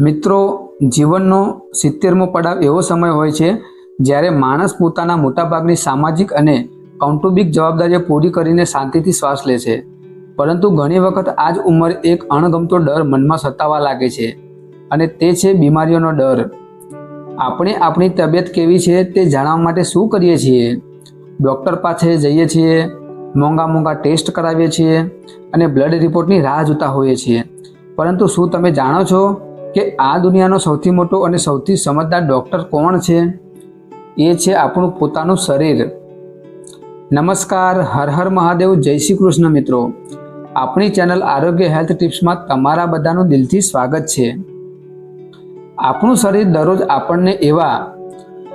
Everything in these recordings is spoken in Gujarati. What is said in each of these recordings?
મિત્રો, જીવનનો 70મો પડાવ એવો સમય હોય છે જ્યારે માણસ પોતાના મોટાભાગની સામાજિક અને કૌટુંબિક જવાબદારીઓ પૂરી કરીને શાંતિથી શ્વાસ લે છે. પરંતુ ઘણી વખત આ જ ઉંમરે એક અણગમતો ડર મનમાં સતાવા લાગે છે અને તે છે બીમારીઓનો ડર. આપણે આપણી તબિયત કેવી છે તે જાણવા માટે શું કરીએ છીએ? ડૉક્ટર પાસે જઈએ છીએ, મોંઘા ટેસ્ટ કરાવીએ છીએ અને બ્લડ રિપોર્ટની રાહ જોતા હોઈએ છીએ. પરંતુ શું તમે જાણો છો કે આ દુનિયાનો સૌથી મોટો અને સૌથી સમજદાર ડૉક્ટર કોણ છે? એ છે આપણું પોતાનું શરીર. નમસ્કાર, હર હર મહાદેવ, જય શ્રી કૃષ્ણ. મિત્રો, આપણી ચેનલ આરોગ્ય હેલ્થ ટિપ્સમાં તમારા બધાનું દિલથી સ્વાગત છે. આપણું શરીર દરરોજ આપણને એવા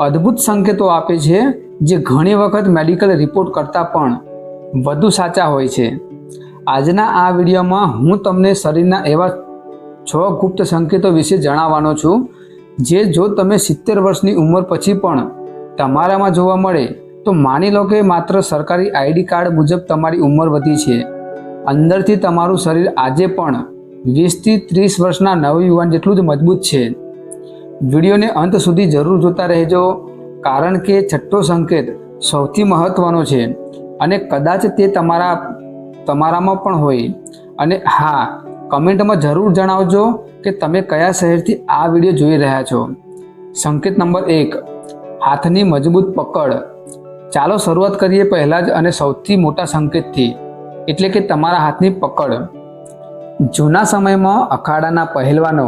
અદ્ભુત સંકેતો આપે છે જે ઘણી વખત મેડિકલ રિપોર્ટ કરતાં પણ વધુ સાચા હોય છે. આજના આ વિડીયોમાં હું તમને શરીરના એવા 6 ગુપ્ત સંકેતો વિશે જણાવવાનો છું જે જો તમે 70 વર્ષની ઉંમર પછી પણ તમારામાં જોવા મળે તો માની લો કે માત્ર સરકારી આઈડી કાર્ડ મુજબ તમારી ઉંમર વધી છે. અંદરથી તમારું શરીર આજે પણ 20 થી 30 વર્ષના નવયુવાન જેટલું જ મજબૂત છે. વિડીયોને અંત સુધી જરૂર જોતા રહેજો, કારણ કે 6થો સંકેત સૌથી મહત્વનો છે અને કદાચ તે તમારામાં પણ હોય. અને હા, કમેન્ટમાં જરૂર જણાવજો કે તમે કયા શહેરથી આ વિડીયો જોઈ રહ્યા છો. સંકેત નંબર 1, હાથની મજબૂત પકડ. ચાલો શરૂઆત કરીએ પહેલાં જ અને સૌથી મોટા સંકેતથી, એટલે કે તમારા હાથની પકડ. જૂના સમયમાં અખાડાના પહેલવાનો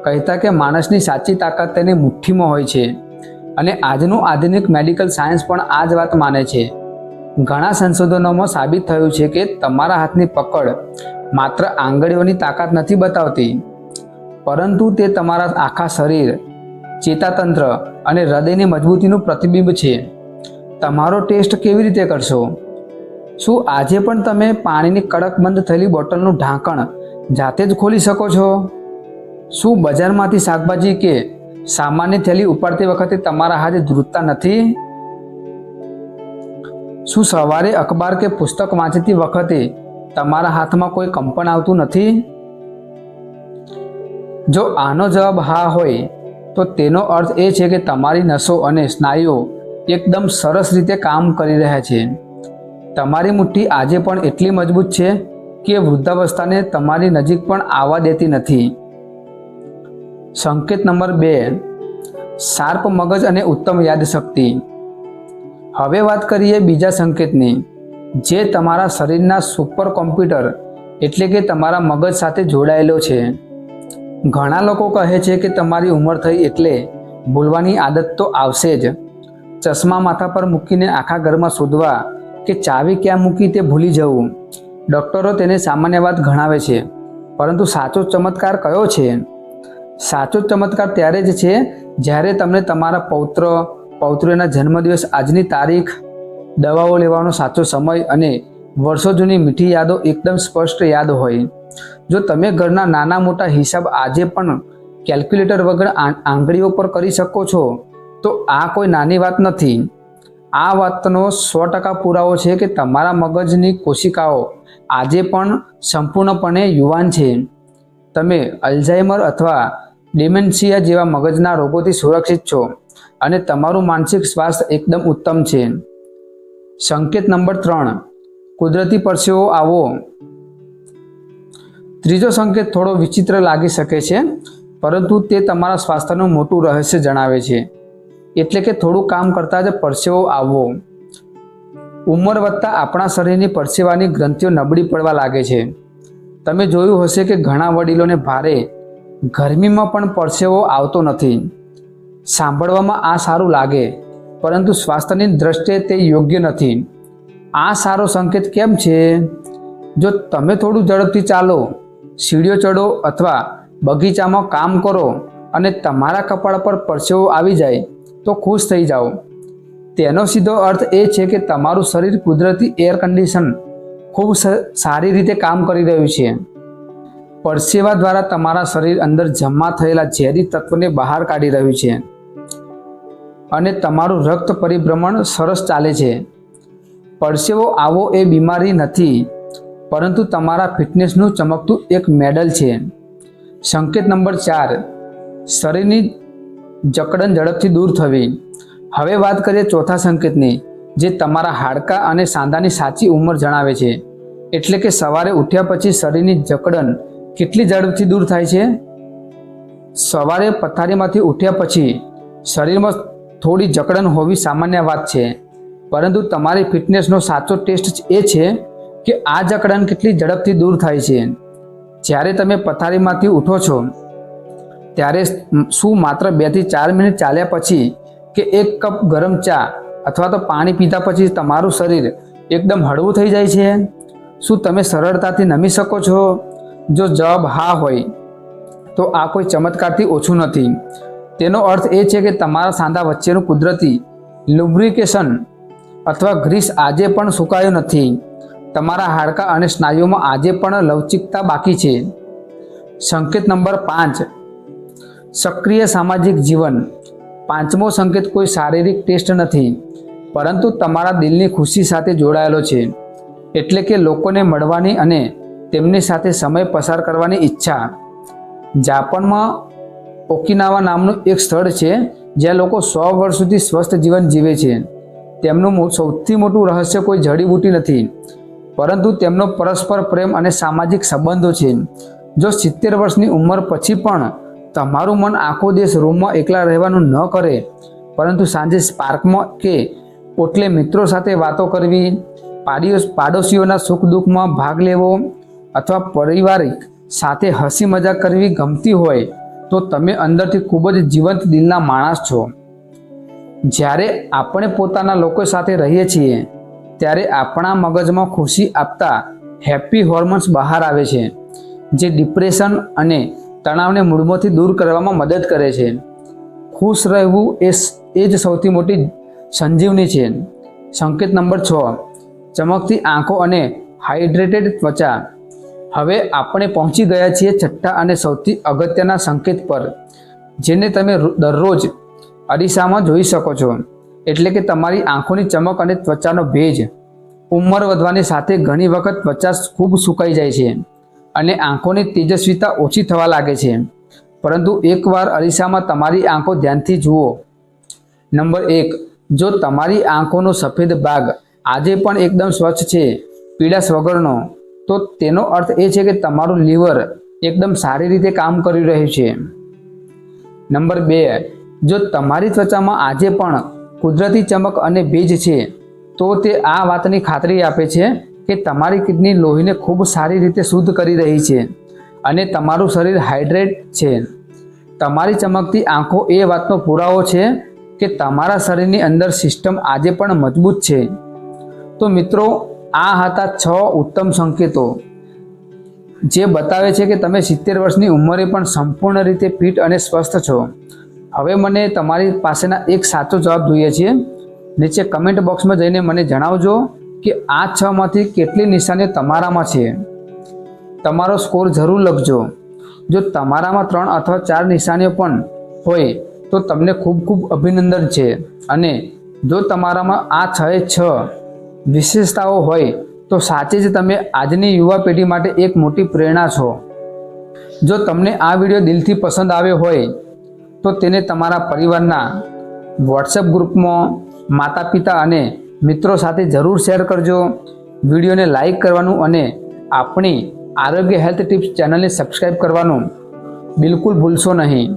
કહેતા કે માણસની સાચી તાકાત તેની મુઠ્ઠીમાં હોય છે અને આજનું આધુનિક મેડિકલ સાયન્સ પણ આ જ વાત માને છે. ઘણા સંશોધનોમાં સાબિત થયું છે કે તમારા હાથની પકડ માત્ર આંગળીઓની તાકાત નથી બતાવતી, પરંતુ તે તમારા આખા શરીર, ચેતાતંત્ર અને હૃદયની મજબૂતીનું પ્રતિબિંબ છે. તમારો ટેસ્ટ કેવી રીતે કરશો? શું આજે પણ તમે પાણીની કડક બંધ થયેલી બોટલનું ઢાંકણ જાતે જ ખોલી શકો છો? શું બજારમાંથી શાકભાજી કે સામાનની થેલી ઉપાડતી વખતે તમારા હાથ ધ્રુજતા નથી? શું સવારે અખબાર કે પુસ્તક વાંચતી વખતે તમારા હાથમાં કોઈ કંપન આવતું નથી? જો આનો જવાબ હા હોય તો તેનો અર્થ એ છે કે તમારી નસો અને સ્નાયુઓ એકદમ સરસ રીતે કામ કરી રહ્યા છે. તમારી મુઠ્ઠી આજે પણ એટલી મજબૂત છે કે વૃદ્ધાવસ્થાને તમારી નજીક પણ આવવા દેતી નથી. સંકેત નંબર 2, શાર્પ મગજ અને ઉત્તમ યાદશક્તિ. હવે વાત કરીએ બીજા સંકેતની, જે તમારા શરીરના સુપર કોમ્પ્યુટર એટલે કે તમારા મગજ સાથે જોડાયેલો છે. ઘણા લોકો કહે છે કે તમારી ઉંમર થઈ એટલે ભૂલવાની આદત તો આવશે જ. ચશ્મા માથા પર મૂકીને આખા ઘરમાં શોધવા કે ચાવી ક્યાં મૂકી તે ભૂલી જવું. ડૉક્ટરો તેને સામાન્ય વાત ગણાવે છે, પરંતુ સાચો ચમત્કાર કયો છે? સાચો ચમત્કાર ત્યારે જ છે જ્યારે તમને તમારા પૌત્રીના જન્મદિવસ, આજની તારીખ, દવાઓ લેવાનો સાચો સમય અને વર્ષો જૂની મીઠી યાદો એકદમ સ્પષ્ટ યાદ હોય. જો તમે ઘરના નાના મોટા હિસાબ આજે પણ કેલ્ક્યુલેટર વગર આંગળીઓ પર કરી શકો છો તો આ કોઈ નાની વાત નથી. આ વાતનો 100% પુરાવો છે કે તમારા મગજની કોશિકાઓ આજે પણ સંપૂર્ણપણે યુવાન છે. તમે અલ્ઝાઇમર અથવા ડિમેન્શિયા જેવા મગજના રોગોથી સુરક્ષિત છો અને તમારું માનસિક સ્વાસ્થ્ય એકદમ ઉત્તમ છે. સંકેત નંબર 3, કુદરતી પરસેવો આવવો. ત્રીજો સંકેત થોડો વિચિત્ર લાગી શકે છે, પરંતુ તે તમારા સ્વાસ્થ્યનું મોટું રહસ્ય જણાવે છે. એટલે કે થોડું કામ કરતાં જ પરસેવો આવવો. ઉંમર વધતા આપણા શરીરની પરસેવાની ગ્રંથિઓ નબળી પડવા લાગે છે. તમે જોયું હશે કે ઘણા વડીલોને ભારે ગરમીમાં પણ પરસેવો આવતો નથી. સાંભળવામાં આ સારું લાગે, પરંતુ સ્વાસ્થ્યની દ્રષ્ટિએ તે યોગ્ય નથી. આ સારો સંકેત કેમ છે? જો તમે થોડું ઝડપથી ચાલો, સીડીઓ ચડો અથવા બગીચામાં કામ કરો અને તમારા કપાળ પર પરસેવો આવી જાય તો ખુશ થઈ જાઓ. તેનો સીધો અર્થ એ છે કે તમારું શરીર કુદરતી એર કન્ડિશન ખૂબ સારી રીતે કામ કરી રહ્યું છે. પરસેવા દ્વારા તમારા શરીર અંદર જમા થયેલા ઝેરી તત્વોને બહાર કાઢી રહ્યું છે અને તમારું રક્ત પરિભ્રમણ સરસ ચાલે છે. પરસેવો આવવો એ બીમારી નથી, પરંતુ તમારા ફિટનેસનું ચમકતું એક મેડલ છે. સંકેત નંબર 4, શરીરની જકડન ઝડપથી દૂર થવી. હવે વાત કરીએ ચોથા સંકેતની, જે તમારા હાડકાં અને સાંધાની સાચી ઉંમર જણાવે છે. એટલે કે સવારે ઉઠ્યા પછી શરીરની જકડન કેટલી ઝડપથી દૂર થાય છે. સવારે પથારીમાંથી ઉઠ્યા પછી શરીરમાં થોડી જકડન હોવી સામાન્ય વાત છે, પરંતુ તમારી ફિટનેસનો સાચો ટેસ્ટ એ છે કે આ જકડન કેટલી ઝડપથી દૂર થાય છે. જ્યારે તમે પથારીમાંથી ઉઠો છો ત્યારે શું માત્ર 2 થી 4 મિનિટ ચાલ્યા પછી કે 1 કપ ગરમ ચા અથવા તો પાણી પીધા પછી તમારું શરીર એકદમ હળવું થઈ જાય છે? શું તમે સરળતાથી નમી શકો છો? જો જવાબ હા હોય તો આ કોઈ ચમત્કારથી ઓછું નથી. તેનો અર્થ એ છે કે તમારા સાંધા વચ્ચેનું કુદરતી લુબ્રિકેશન અથવા ગ્રીસ આજે પણ સુકાયું નથી. તમારા હાડકાં અને સ્નાયુઓમાં આજે પણ લવચિકતા બાકી છે. સંકેત નંબર 5, સક્રિય સામાજિક જીવન. પાંચમો સંકેત કોઈ શારીરિક ટેસ્ટ નથી, પરંતુ તમારા દિલની ખુશી સાથે જોડાયેલો છે. એટલે કે લોકોને મળવાની અને તેમની સાથે સમય પસાર કરવાની ઈચ્છા. જાપાનમાં ઓકિનાવા નામનું એક સ્થળ છે જ્યાં લોકો 100 વર્ષ સુધી સ્વસ્થ જીવન જીવે છે. તેમનું સૌથી મોટું રહસ્ય કોઈ જડીબુટી નથી, પરંતુ તેમનો પરસ્પર પ્રેમ અને સામાજિક સંબંધો છે. જો 70 વર્ષની ઉંમર પછી પણ તમારું મન આખો દિવસ રૂમમાં એકલા રહેવાનું ન કરે, પરંતુ સાંજે પાર્કમાં કે ઓટલે મિત્રો સાથે વાતો કરવી, પાડોશીઓના સુખ દુઃખમાં ભાગ લેવો અથવા પારિવારિક સાથે હસી મજાક કરવી ગમતી હોય, તો તમે અંદરથી ખૂબ જ જીવંત દિલના માણસ છો. જ્યારે આપણે પોતાના લોકો સાથે રહીએ છીએ ત્યારે આપણા મગજમાં ખુશી આપતા હેપી હોર્મોન્સ બહાર આવે છે, જે ડિપ્રેશન અને તણાવને મૂળમાંથી દૂર કરવામાં મદદ કરે છે. ખુશ રહેવું એ જ સૌથી મોટી સંજીવની છે. સંકેત નંબર 6, ચમકતી આંખો અને હાઇડ્રેટેડ ત્વચા. હવે આપણે પહોંચી ગયા છીએ છઠ્ઠા અને સૌથી અગત્યના સંકેત પર, જેને તમે દરરોજ અરીસામાં જોઈ શકો છો. એટલે કે તમારી આંખોની ચમક અને ત્વચાનો ભેજ. ઉંમર વધવાની સાથે ઘણી વખત ત્વચા ખૂબ સુકાઈ જાય છે અને આંખોની તેજસ્વીતા ઓછી થવા લાગે છે. પરંતુ એકવાર અરીસામાં તમારી આંખો ધ્યાનથી જુઓ. નંબર 1, જો તમારી આંખોનો સફેદ ભાગ આજે પણ એકદમ સ્વચ્છ છે, પીળાશ વગરનો, તો તેનો અર્થ એ છે કે તમારું લીવર એકદમ સારી રીતે કામ કરી રહ્યું છે. નંબર 2, જો તમારી ત્વચામાં આજે પણ કુદરતી ચમક અને ભેજ છે, તો તે આ વાતની ખાતરી આપે છે કે તમારી કિડની લોહીને ખૂબ સારી રીતે શુદ્ધ કરી રહી છે અને તમારું શરીર હાઇડ્રેટ છે. તમારી ચમકતી આંખો એ વાતનો પુરાવો છે કે તમારા શરીરની અંદર સિસ્ટમ આજે પણ મજબૂત છે. તો મિત્રો, આ હતા 6 ઉત્તમ સંકેતો જે બતાવે છે કે તમે 70 વર્ષની ઉંમરે પણ સંપૂર્ણ રીતે ફિટ અને સ્વસ્થ છો. હવે મને તમારી પાસેના એક સાચો જવાબ જોઈએ છે. નીચે કમેન્ટ બોક્સમાં જઈને મને જણાવજો કે આ 6માંથી કેટલી નિશાનીઓ તમારામાં છે. તમારો સ્કોર જરૂર લખજો. જો તમારામાં 3 અથવા 4 નિશાનીઓ પણ હોય તો તમને ખૂબ ખૂબ અભિનંદન છે, અને જો તમારામાં આ 6 વિશેષતાઓ હોય તો સાચે જ તમે આજની યુવા પેઢી માટે એક મોટી પ્રેરણા છો. જો તમને આ વિડીયો દિલથી પસંદ આવ્યો હોય તો તેને તમારા પરિવારના વોટ્સએપ ગ્રુપમાં, માતા પિતા અને મિત્રો સાથે જરૂર શેર કરજો. વિડીયોને લાઈક કરવાનું અને આપણી આરોગ્ય હેલ્થ ટિપ્સ ચેનલને સબસ્ક્રાઈબ કરવાનું બિલકુલ ભૂલશો નહીં.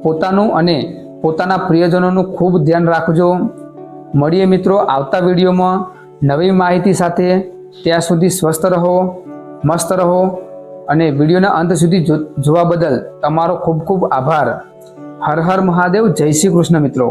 પોતાનું અને પોતાના પ્રિયજનોનું ખૂબ ધ્યાન રાખજો. મળીએ મિત્રો આવતા વિડીયોમાં નવી માહિતી સાથે. ત્યાં સુધી સ્વસ્થ રહો, મસ્ત રહો, અને વિડીયોના અંત સુધી જોવા બદલ તમારો ખૂબ ખૂબ આભાર. હર હર મહાદેવ. જય શ્રી કૃષ્ણ મિત્રો.